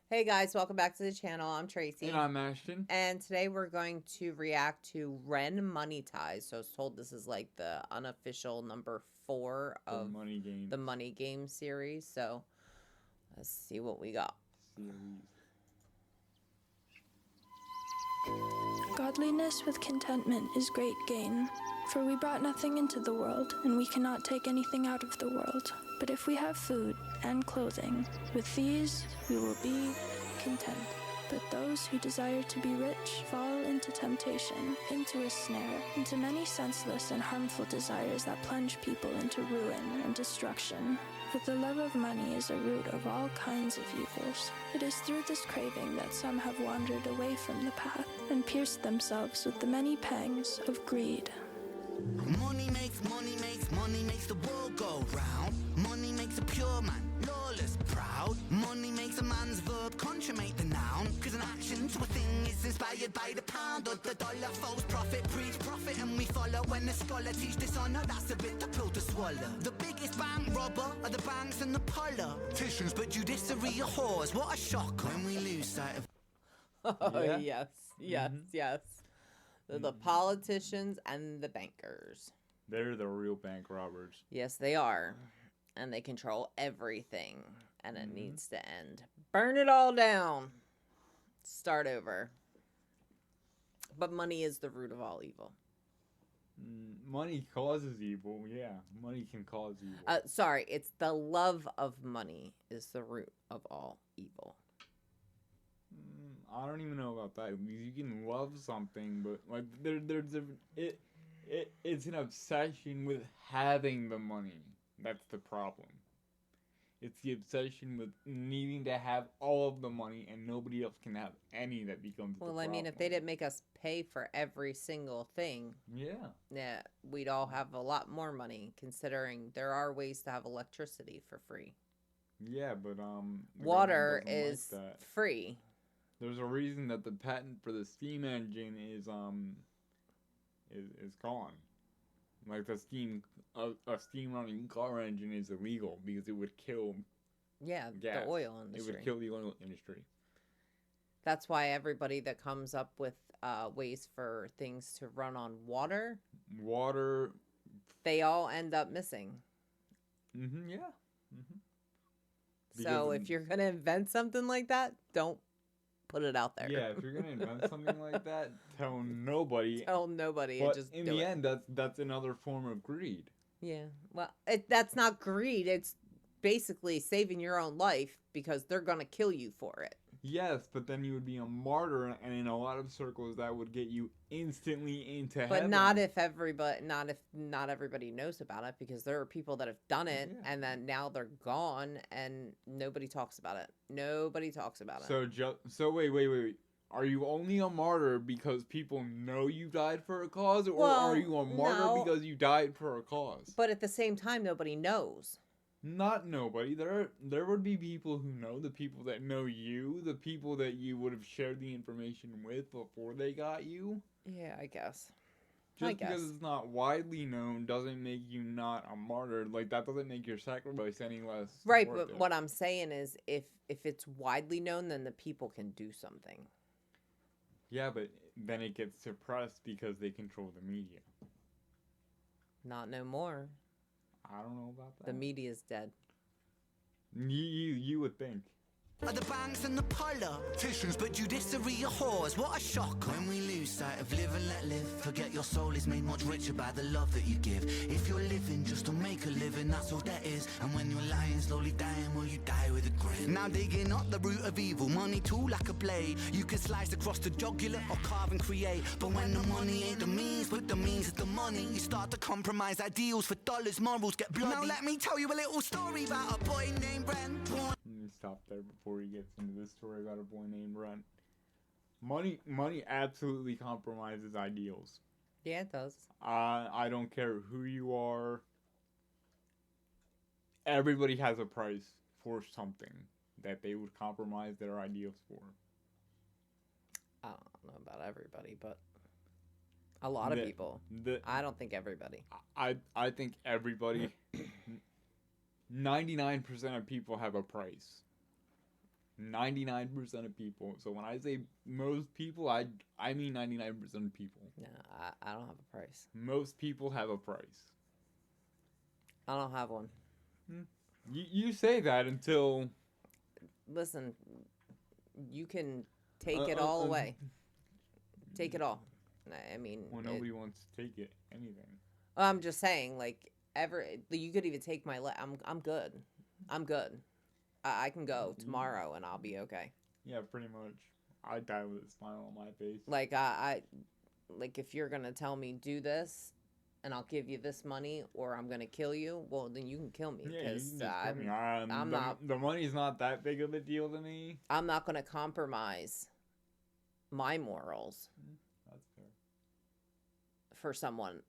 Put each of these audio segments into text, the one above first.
Hey guys, welcome back to the channel. I'm Tracy. And I'm Ashton. And today we're going to react to REN Money Ties. So I was told this is like the unofficial number 4 of Money Game the Money Game series. So let's see what we got. series. Godliness with contentment is great gain. For we brought nothing into the world, and we cannot take anything out of the world. But if we have food and clothing, with these we will be content. But those who desire to be rich fall into temptation, into a snare, into many senseless and harmful desires that plunge people into ruin and destruction. For the love of money is a root of all kinds of evils. It is through this craving that some have wandered away from the path and pierced themselves with the many pangs of greed. Money makes the world go round. Money makes a pure man lawless, proud. Money makes a man's verb consummate the noun. Cause an action to a thing is inspired by the pound or the dollar. False prophet, preach profit and we follow. When the scholar teach dishonor, that's a bit the pill to swallow. The biggest bank robber are the banks and the politicians, but judiciary are whores. What a shock when we lose sight of. Oh, Yeah. yes. They're the politicians and the bankers. They're the real bank robbers. Yes, they are. And they control everything. And it needs to end. Burn it all down. Start over. But money is the root of all evil. Money causes evil. Yeah, money can cause evil. Sorry, it's the love of money is the root of all evil. I don't even know about that. Because you can love something, but like it's an obsession with having the money. That's the problem. It's the obsession with needing to have all of the money and nobody else can have any that becomes the Well, I problem. mean, if they didn't make us pay for every single thing, Yeah. we'd all have a lot more money, considering there are ways to have electricity for free. Yeah, but the Water government doesn't is like that. free. There's a reason that the patent for the steam engine is gone. Like a steam running car engine is illegal because it would kill Yeah, gas. the oil It industry. would kill the oil industry. That's why everybody that comes up with ways for things to run on water, Water. they all end up missing. Yeah. So Because- if you're going to invent something like that, don't put it out there. Yeah, if you're gonna invent something like that, tell nobody. Tell nobody and But just in do the it. end, that's another form of greed. Yeah. Well, that's not greed. It's basically saving your own life because they're going to kill you for it. Yes, but then you would be a martyr, and in a lot of circles, that would get you instantly into But heaven. not if not everybody knows about it, because there are people that have done it Yeah. and then now they're gone and nobody talks about it. Nobody talks about it. So wait. Are you only a martyr because people know you died for a cause, or Well, are you a martyr no. because you died for a cause? But at the same time, nobody knows. Not nobody. There would be people who know, the people that know you, the people that you would have shared the information with before they got you. Yeah, I guess. Just because it's not widely known doesn't make you not a martyr. Like, that doesn't make your sacrifice any less Right, worth but it. what I'm saying is if it's widely known, then the people can do something. Yeah, but then it gets suppressed because they control the media. Not no more. I don't know about that. The media's dead. You would think. Are the banks and the politicians, but judiciary are whores. What a shock when we lose sight of live and let live. Forget your soul is made much richer by the love that you give. If you're living just to make a living, that's all that is. And when you're lying, slowly dying, well, you die with a grin. Now digging up the root of evil, money too like a blade. You can slice across the jugular or carve and create. But when the money ain't the means, but the means is the money, you start to compromise ideals for dollars, morals get bloody. Now let me tell you a little story about a boy named REN. Let me stop there before he gets into this story about a boy named Ren. Money absolutely compromises ideals. Yeah, it does. I don't care who you are. Everybody has a price for something that they would compromise their ideals for. I don't know about everybody, but a lot of people. I don't think everybody. I think everybody. 99% of people have a price. 99% of people. So when I say most people, I mean 99% of people. No, I don't have a price. Most people have a price. I don't have one. You say that until... Listen, you can take it all away. Take it all. I mean... Well, nobody wants to take it. Anything. I'm just saying, like, you could even take my... I'm good. I'm good. I can go tomorrow and I'll be okay. Yeah, pretty much. I die with a smile on my face. Like, like, if you're gonna tell me do this, and I'll give you this money, or I'm gonna kill you, well, then you can kill me. Yeah, you can just kill me. I'm not. The money's not that big of a deal to me. I'm not gonna compromise my morals. That's fair. For someone,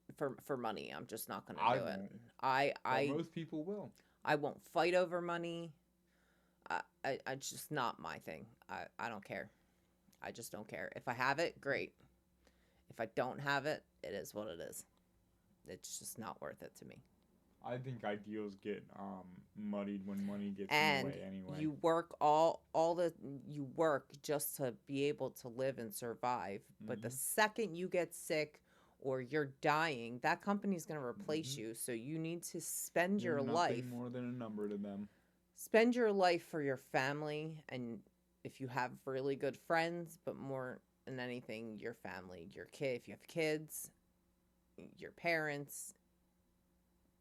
for money, I'm just not gonna do it. Well, most people will. I won't fight over money. It's just not my thing. I don't care. I just don't care. If I have it, great. If I don't have it, it is what it is. It's just not worth it to me. I think ideals get muddied when money gets And in the way anyway. you work you work just to be able to live and survive. But the second you get sick or you're dying, that company's going to replace you. So you need to spend your life more than a number to them. Spend your life for your family, and if you have really good friends, but more than anything, your family, your kid. If you have kids, your parents.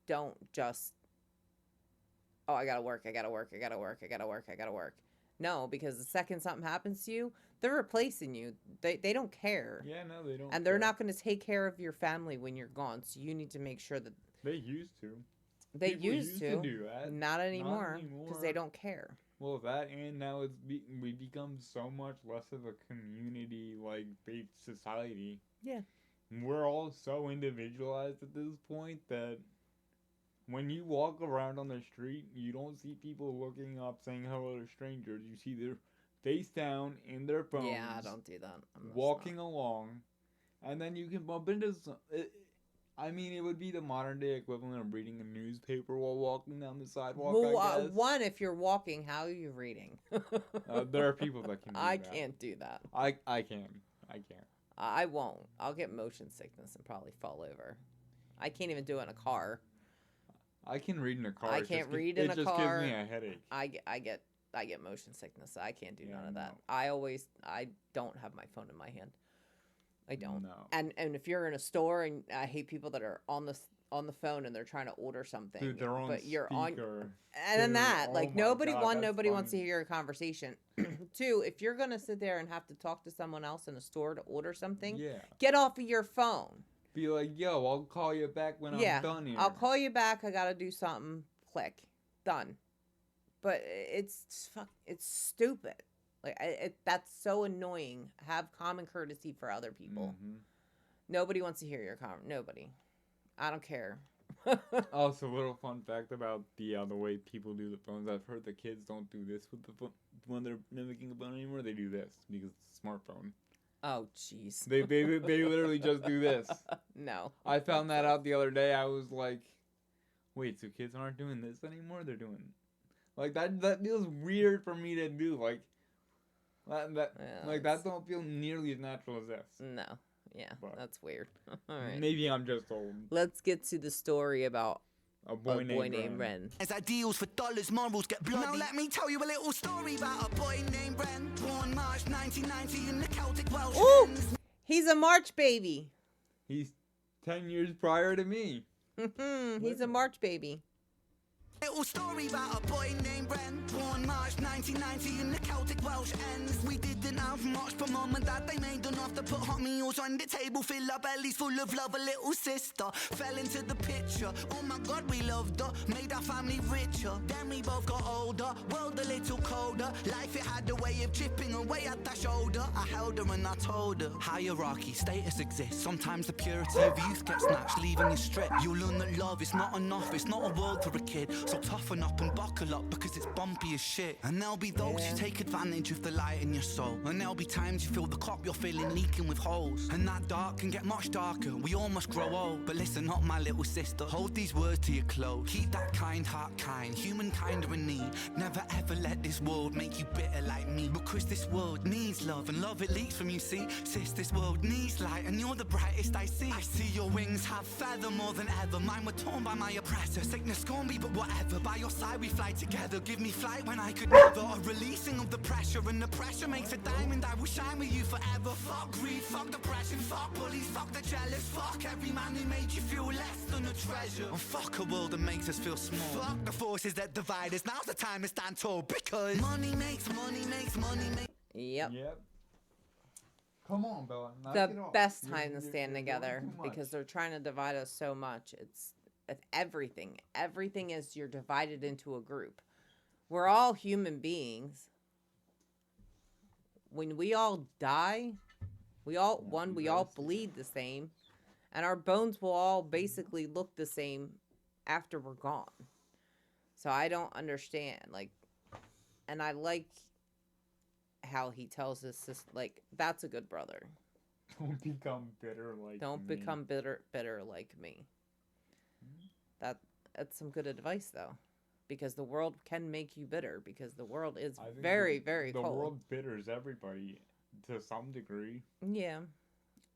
Don't just, oh, I gotta work. No, because the second something happens to you, they're replacing you. They don't care. Yeah, no, they don't. And they're not going to take care of your family when you're gone. So you need to make sure that they used to. They People used to do that. Not anymore because they don't care. Well, that and now we become so much less of a community like based society. Yeah. We're all so individualized at this point that when you walk around on the street, you don't see people looking up saying hello to strangers. You see their face down in their phones. Yeah, I don't do that. Walking along, and then you can bump into some. I mean, it would be the modern day equivalent of reading a newspaper while walking down the sidewalk. Well, I guess. One, if you're walking, how are you reading? There are people that can do I that. can't do that. I can. I won't. I'll get motion sickness and probably fall over. I can't even do it in a car. I can read in a car. I can't read in a car. It just gives me a headache. I get motion sickness. I can't do none of that. No. I don't have my phone in my hand. I don't. No. And if you're in a store, and I hate people that are on the phone and they're trying to order something. Dude, they're on but you're speaker. on. And then that, Oh like my nobody God, nobody wants to funny. hear a conversation. Two, if you're gonna sit there and have to talk to someone else in a store to order something, Yeah. get off of your phone. Be like, yo, I'll call you back when I'm done here. I'll call you back. I gotta do something. Click. Done. But it's stupid. Like that's so annoying. Have common courtesy for other people. Mm-hmm. Nobody wants to hear your nobody. I don't care. Also, a little fun fact about the way people do the phones. I've heard the kids don't do this with the phone when they're mimicking a phone anymore. They do this because it's a smartphone. Oh, jeez. They literally just do this. No. I found that out the other day. I was like, wait, so kids aren't doing this anymore? They're doing like that feels weird for me to do. Like that don't feel nearly as natural as this. No. Yeah, But that's weird. All right. Maybe I'm just old. Let's get to the story about A boy named Ren. As ideals for dollars, morals get bloody. Now let me tell you a little story about a boy named Ren. Born March 1990 in the Celtic Welsh. Ooh! He's a March baby. He's 10 years prior to me. He's a March baby. Little story about a boy named Ren. Born March 1990 in the Celtic Welsh ends. We didn't have much, but mum and dad, they made enough to put hot meals on the table, fill our bellies full of love. A little sister fell into the picture. Oh my God, we loved her, made our family richer. Then we both got older, world a little colder. Life, it had a way of chipping away at that shoulder. I held her and I told her, hierarchy, status exists. Sometimes the purity of youth gets snatched, leaving you stripped. You'll learn that love is not enough, it's not a world for a kid. So toughen up and buckle up because it's bumpy as shit. And there'll be those who take advantage of the light in your soul. And there'll be times you feel the cup you're filling leaking with holes. And that dark can get much darker, we all must grow old. But listen up, my little sister, hold these words to your close. Keep that kind heart kind, humankind are in need. Never ever let this world make you bitter like 'cause this world needs love, and love it leaks from you, see. Sis, this world needs light, and you're the brightest I see. I see your wings have feather more than ever. Mine were torn by my oppressor. Sickness scorned me, but whatever. By your side we fly together. Give me flight when I could never. A releasing of the pressure, and the pressure makes a diamond. I will shine with you forever. Fuck greed, fuck depression, fuck bullies, fuck the jealous. Fuck every man who made you feel less than a treasure. And fuck a world that makes us feel small. Fuck the forces that divide us. Now's the time to stand tall, because money makes money makes money makes. Yep. Yep. Come on, Bella. Knock The it off. best You're- time to you're- stand you're doing together too much. because they're trying to divide us so much. It's everything. Everything is you're divided into a group. We're all human beings. When we all die, we all bleed the same, and our bones will all basically look the same after we're gone. So I don't understand, like, and I like how he tells us this, like, that's a good brother. Don't become bitter like Don't me. become bitter like me. That's some good advice though, because the world can make you bitter, because the world is I think very very the cold. world bitters everybody to some degree. Yeah,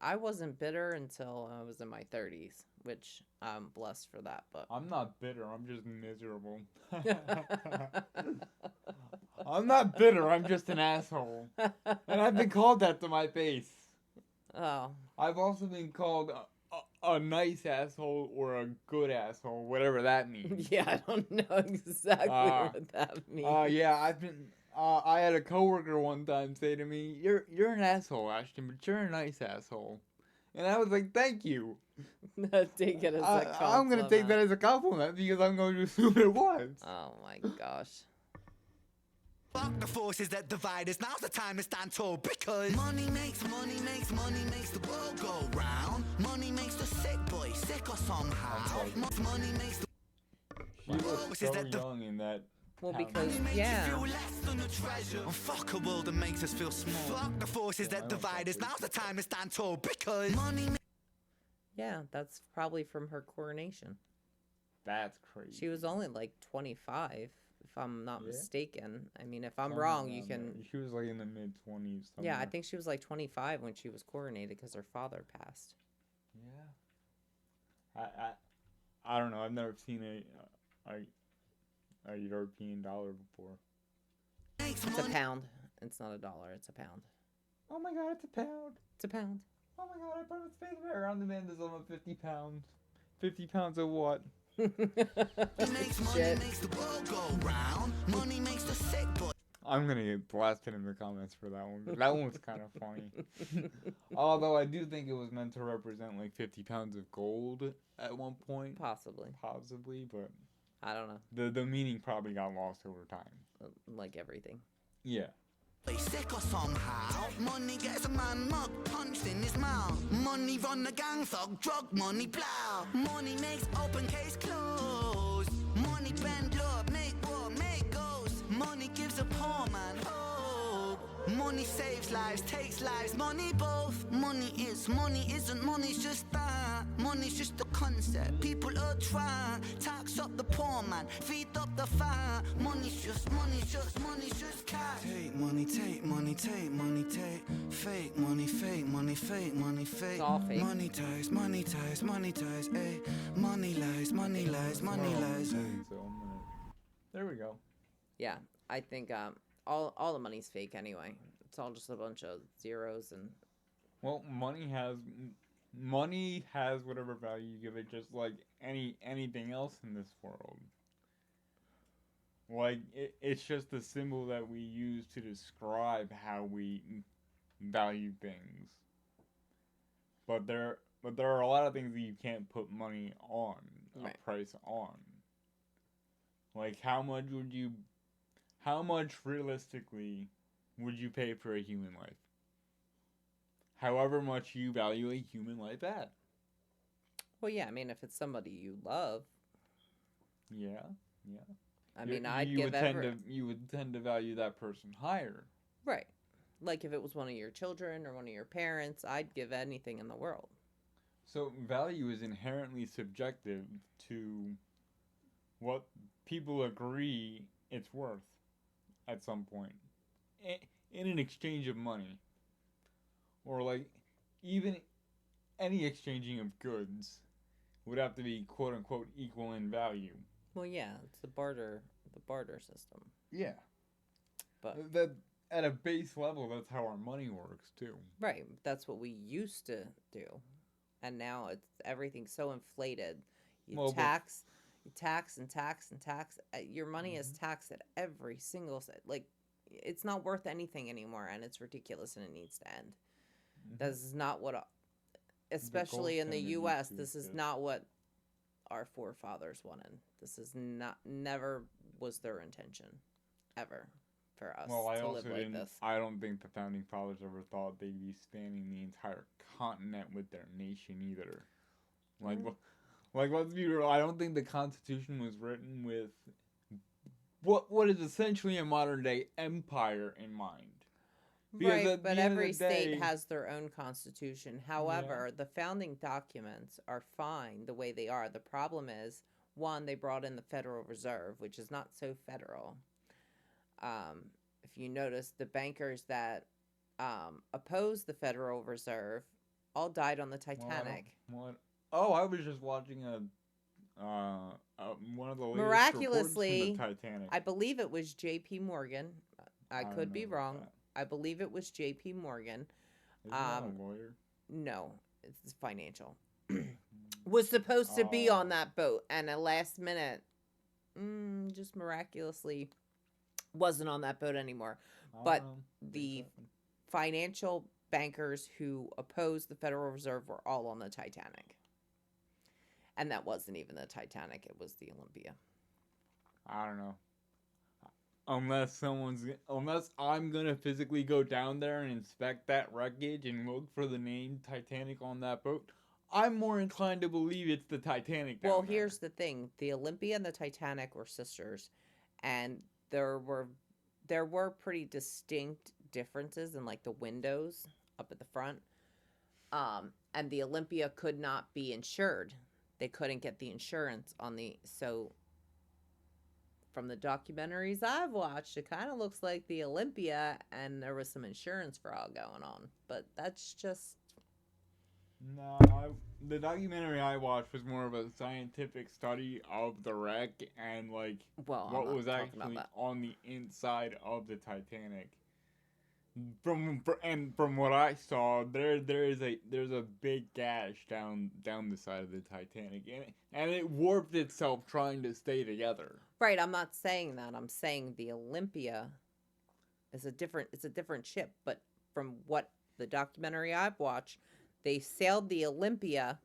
I wasn't bitter until I was in my 30s, which I'm blessed for that. But I'm not bitter. I'm just miserable. I'm not bitter. I'm just an asshole, and I've been called that to my face. oh, I've also been called a nice asshole or a good asshole, whatever that means. yeah, I don't know exactly what that means. Yeah, I've been. I had a coworker one time say to me, "You're an asshole, Ashton, but you're a nice asshole," and I was like, "Thank you." Take it as a compliment. I'm gonna take that as a compliment because I'm going to assume it was. Oh my gosh. Fuck the forces that divide us. Now's the time to stand tall, because money makes money makes money makes the world go round. Money makes the sick boy sicker somehow. Money makes the She was so young in that. Well, town. because money makes yeah. you feel less than a treasure. And fuck a world that makes us feel small. Fuck the forces that divide us. Now's the time to stand tall, because money. Yeah, that's probably from her coronation. That's crazy. She was only like 25, if I'm not Yeah? mistaken. I mean, if I'm Somewhere wrong, you around can. there. She was like in the mid-20s. Yeah, I think she was like 25 when she was coronated because her father passed. Yeah. I don't know. I've never seen a European dollar before. It's a pound. It's not a dollar. It's a pound. Oh my god, it's a pound. It's a pound. Oh my god, I put a space bar around the man that's on 50 pounds. 50 pounds of what? Makes money Shit. makes the world go round. Money makes the sick boy. I'm gonna get blasted in the comments for that one. That one was kind of funny. Although I do think it was meant to represent like 50 pounds of gold at one point. Possibly. Possibly, but I don't know. the meaning probably got lost over time. Like everything. Yeah. Sicker somehow. Money gets a man mug punched in his mouth. Money run the gang thug, drug money plow. Money makes open case close. Money bend law, make war, make goals. Money gives a poor man hope. Money saves lives, takes lives, money both. Money is, money isn't, money's just that. Money's just a concept, people are trying. Tax up the poor man, feed up the fire. Money's just, money's just, money's just cash. Take money, take money, take money, take. Fake money, fake money, fake money, fake. It's all fake. Money ties, money ties, money ties, ayy. Money lies, money lies, money lies, ayy. So I'm gonna... There we go. Yeah, I think all the money's fake anyway. It's all just a bunch of zeros and Well, money has whatever value you give it, just like anything else in this world. Like it's just a symbol that we use to describe how we value things. But there are a lot of things that you can't put money on, Right. a price on. Like how much realistically would you pay for a human life? However much you value a human life at. well, yeah. I mean, if it's somebody you love, Yeah. I mean, I'd give you would tend to value that person higher. right. Like if it was one of your children or one of your parents, I'd give anything in the world. So value is inherently subjective to what people agree it's worth at some point. in an exchange of money, or like even any exchanging of goods would have to be quote unquote equal in value. Well, yeah, it's the barter system. Yeah. But That at a base level, that's how our money works too. right, that's what we used to do, and now everything's so inflated. You Well, tax, you tax and tax and tax. Your money is taxed at every single like. It's not worth anything anymore, and it's ridiculous, and it needs to end. This is not what, especially in the U.S. This is not what our forefathers wanted. This is never was their intention, ever, for us to live like this. I don't think the founding fathers ever thought they'd be spanning the entire continent with their nation either. Like let's be real. I don't think the Constitution was written with what is essentially a modern day empire in mind. Because right, but every state has their own constitution. However, the founding documents are fine the way they are. The problem is, one, they brought in the Federal Reserve, which is not so federal. If you notice, the bankers that opposed the Federal Reserve all died on the Titanic. Oh, I was just watching one of the latest Miraculously, reports from the Titanic. I believe it was J.P. Morgan. I could be wrong. That. I believe it was J.P. Morgan. Isn't that a lawyer? No, it's financial. Was supposed to be on that boat, and at last minute, just miraculously wasn't on that boat anymore. But the financial bankers who opposed the Federal Reserve were all on the Titanic. And that wasn't even the Titanic, it was the Olympia. I don't know. Unless I'm gonna physically go down there and inspect that wreckage and look for the name Titanic on that boat, I'm more inclined to believe it's the Titanic down there. Here's the thing. The Olympia and the Titanic were sisters, and there were pretty distinct differences in like the windows up at the front. And the Olympia could not be insured. They couldn't get the insurance on so from the documentaries I've watched, it kind of looks like the Olympia, and there was some insurance fraud going on. But that's just... No, the documentary I watched was more of a scientific study of the wreck and like what was actually on the inside of the Titanic. From what I saw, there's a big gash down the side of the Titanic, and it warped itself trying to stay together. Right, I'm not saying that. I'm saying the Olympia is a different ship, but from what the documentary I've watched, they sailed the Olympia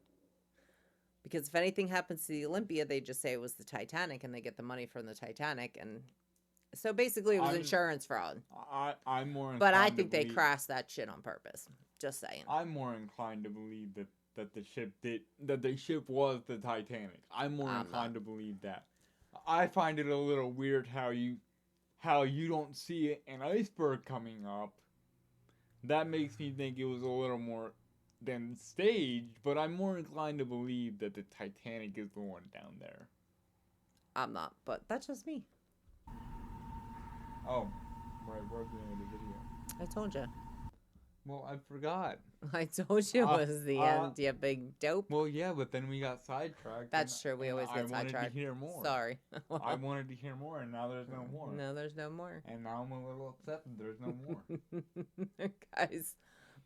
because if anything happens to the Olympia, they just say it was the Titanic and they get the money from the Titanic, and so basically it was insurance fraud. I'm more inclined But I think they crashed that shit on purpose. Just saying. I'm more inclined to believe that the ship was the Titanic. I'm more inclined to believe that. I find it a little weird how you don't see an iceberg coming up. That makes me think it was a little more than staged, but I'm more inclined to believe that the Titanic is the one down there. I'm not, but that's just me. Oh, right, where's the end of the video? I told you. Well, I forgot. I told you it was the end, you big dope. Well, yeah, but then we got sidetracked. That's true, we always get sidetracked. I wanted to hear more. Sorry. I wanted to hear more, and now there's no more. No, there's no more. And now I'm a little upset that there's no more. Guys,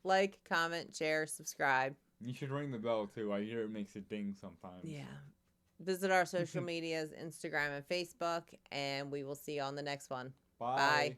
like, comment, share, subscribe. You should ring the bell, too. I hear it makes it ding sometimes. Yeah. Visit our social medias, Instagram and Facebook, and we will see you on the next one. Bye. Bye.